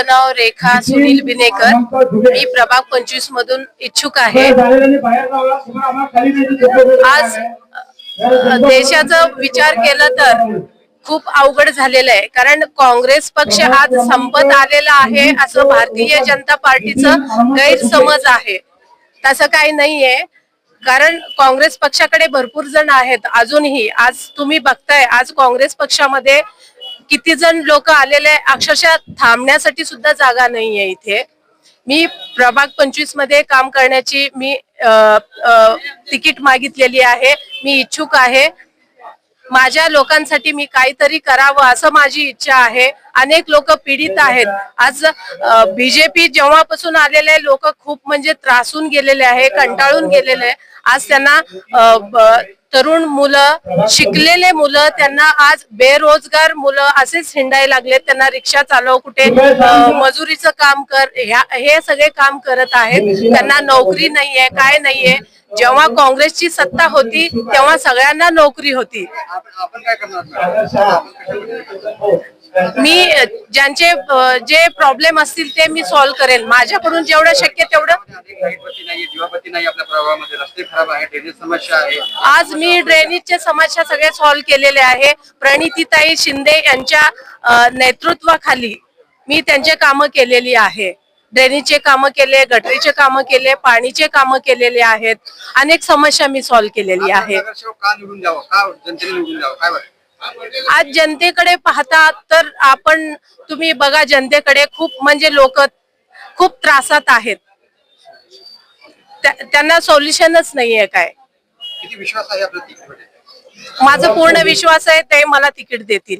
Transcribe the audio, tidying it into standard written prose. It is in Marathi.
माझं नाव रेखा सुनील बिनेकर. मी प्रभाग 25 मधून इच्छुक आहे. आज देशाचा विचार केला तर खूप अवघड झालेलं आहे, कारण काँग्रेस पक्ष आज संपत आलेला आहे असं भारतीय जनता पार्टीचं गैरसमज आहे. तसं काही नाहीये, कारण काँग्रेस पक्षाकडे भरपूर जण आहेत अजूनही. आज तुम्ही बघताय, आज काँग्रेस पक्षामध्ये किती जण लोक आलेले, अक्षरशः थांबण्यासाठी सुद्धा जागा नाहीये इथे. मी प्रभाग 25 मध्ये काम करण्याची मी तिकीट मागितलेली आहे. मी इच्छुक आहे. माझ्या लोकांसाठी मी काहीतरी करावं असं माझी इच्छा आहे. अनेक लोक पीडित आहेत. आज बीजेपी जेव्हापासून आलेले लोक खूप म्हणजे त्रासून गेलेले आहे, कंटाळून गेलेले आहे. आज त्यांना तरुण मुलं, शिकलेले मुलं, त्यांना आज बेरोजगार मुलं असेच हिंडायला लागले. त्यांना रिक्षा चालव, कुठे मजुरीचं काम कर, हे सगळे काम करत आहेत. त्यांना नोकरी नाहीये, काय नाहीये. जेव्हा काँग्रेसची सत्ता होती तेव्हा सगळ्यांना नोकरी होती. मी ज्यांचे जे प्रॉब्लेम असतील ते मी सॉल्व्ह करेल, माझ्याकडून जेवढं शक्य तेवढं. आज मी ड्रेनेजच्या समस्या सगळ्या सॉल्व्ह केलेल्या आहे. प्रणितीताई शिंदे यांच्या नेतृत्वाखाली मी त्यांचे कामं केलेली आहे. ड्रेनेजचे कामं केले, गटरीचे कामं केले, पाणीचे कामं केलेले आहेत. अनेक समस्या मी सॉल्व्ह केलेली आहे. आज जनतेकडे पाहता तर तुम्ही बघा, जनतेकडे खूप म्हणजे लोक खूप त्रासात आहेत. त्यांना सोल्युशनच नाहीये. काय किती विश्वास आहे आपल्या तिकीटवर? माझा पूर्ण विश्वास आहे ते मला तिकीट देतील.